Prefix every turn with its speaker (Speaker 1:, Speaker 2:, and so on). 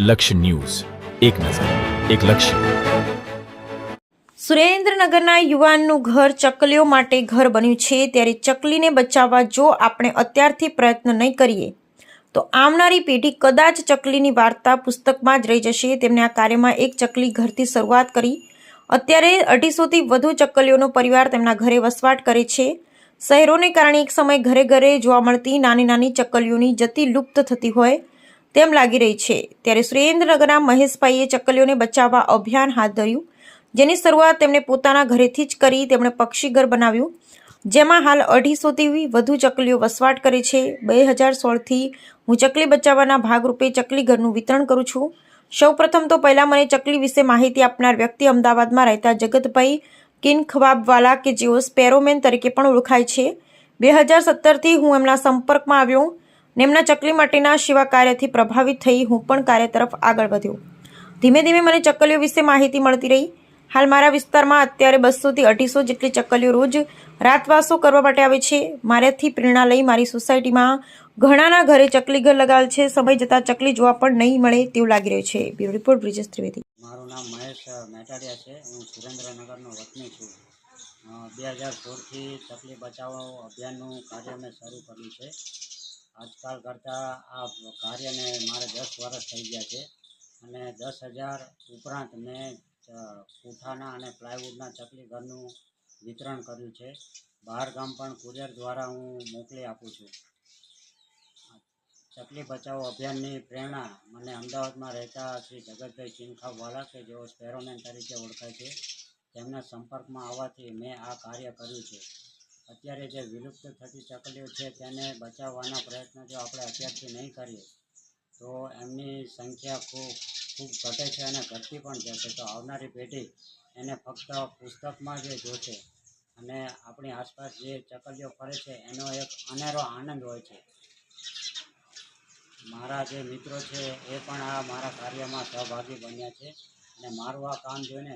Speaker 1: લક્ષ્ય ન્યૂઝ, એક નજર, એક લક્ષ્ય.
Speaker 2: સુરેન્દ્રનગરના યુવાનનું ઘર ચકલીઓ માટે ઘર બન્યું છે, ત્યારે ચકલીને બચાવવા જો આપણે અત્યારથી પ્રયત્ન નહીં કરીએ તો આવનારી પેઢી કદાચ ચકલીની વાર્તા પુસ્તકમાં જ રહી જશે. તેમણે આ કાર્યમાં એક ચકલી ઘરથી શરૂઆત કરી. અત્યારે 250થી વધુ ચકલીઓનો પરિવાર તેમના ઘરે વસવાટ કરે છે. શહેરોને કારણે એક સમય ઘરે ઘરે જોવા મળતી નાની નાની ચકલીઓની જતી લુપ્ત થતી હોય તેમ લાગી રહી છે. ત્યારે સુરેન્દ્રનગરના મહેશભાઈએ ચકલીઓને બચાવવા અભિયાન હાથ ધર્યું, જેની શરૂઆત તેમણે પોતાના ઘરેથી જ કરી. તેમણે પક્ષીઘર બનાવ્યું, જેમાં હાલ 250થી વધુ ચકલીઓ વસવાટ કરે છે. 2016થી હું ચકલી બચાવવાના ભાગરૂપે ચકલીઘરનું વિતરણ કરું છું. સૌપ્રથમ તો પહેલાં મને ચકલી વિશે માહિતી આપનાર વ્યક્તિ અમદાવાદમાં રહેતા જગતભાઈ કિનખવાબવાલા, કે જેઓ સ્પેરોમેન તરીકે પણ ઓળખાય છે. 2017થી હું એમના સંપર્કમાં આવ્યો ને એમના ચકલી માટેના સેવા કાર્યથી પ્રભાવિત થઈ હું પણ કાર્ય તરફ આગળ વધ્યો. ધીમે ધીમે મને ચકલીઓ વિશે માહિતી મળતી રહી. હાલ મારા વિસ્તારમાં અત્યારે 200થી 250 જેટલી ચકલીઓ રોજ રાતવાસો કરવા માટે આવે છે. મારાથી પ્રેરણા લઈ મારી સોસાયટીમાં ઘણાના ઘરે ચકલીઘર લગાવેલ છે. સમય જતાં ચકલી જોવા પણ નહીં મળે તેવું લાગી રહ્યું છે. Bureau report, Brijesh Trivedi.
Speaker 3: મારું નામ મહેશ મેટાડિયા છે. હું સુરેન્દ્રનગરનો વતની છું. 2016થી ચકલી બચાવો અભિયાનનું કાર્ય મેં શરૂ કર્યું છે. આજકાલ કરતાં આ કાર્યને મારે 10 વર્ષ થઈ ગયા છે અને 10,000 ઉપરાંત મેં પૂઠાના અને પ્લાયવુડના ચકલી ઘરનું વિતરણ કર્યું છે. બહાર ગામ પણ કુરિયર દ્વારા હું મોકલી આપું છું. ચકલી બચાવો અભિયાનની પ્રેરણા મને અમદાવાદમાં રહેતા શ્રી જગતભાઈ કિનખવાબવાલા, કે જેઓ સ્પેરોમેન તરીકે ઓળખાય છે, તેમના સંપર્કમાં આવવાથી મેં આ કાર્ય કર્યું છે. અત્યારે જે વિલુપ્ત થતી ચકલીઓ છે તેને બચાવવાના પ્રયત્નો જો આપણે અત્યારથી નહીં કરીએ તો એમની સંખ્યા ખૂબ ઘટે છે અને ઘટતી પણ જશે. તો આવનારી પેઢી એને ફક્ત પુસ્તકમાં જ જોશે અને આપણી આસપાસ જે ચકલીઓ ફરે છે એનો એક અનેરો આનંદ હોય છે. મારા જે મિત્રો છે એ પણ આ મારા કાર્યમાં સહભાગી બન્યા છે અને મારું આ કામ જોઈને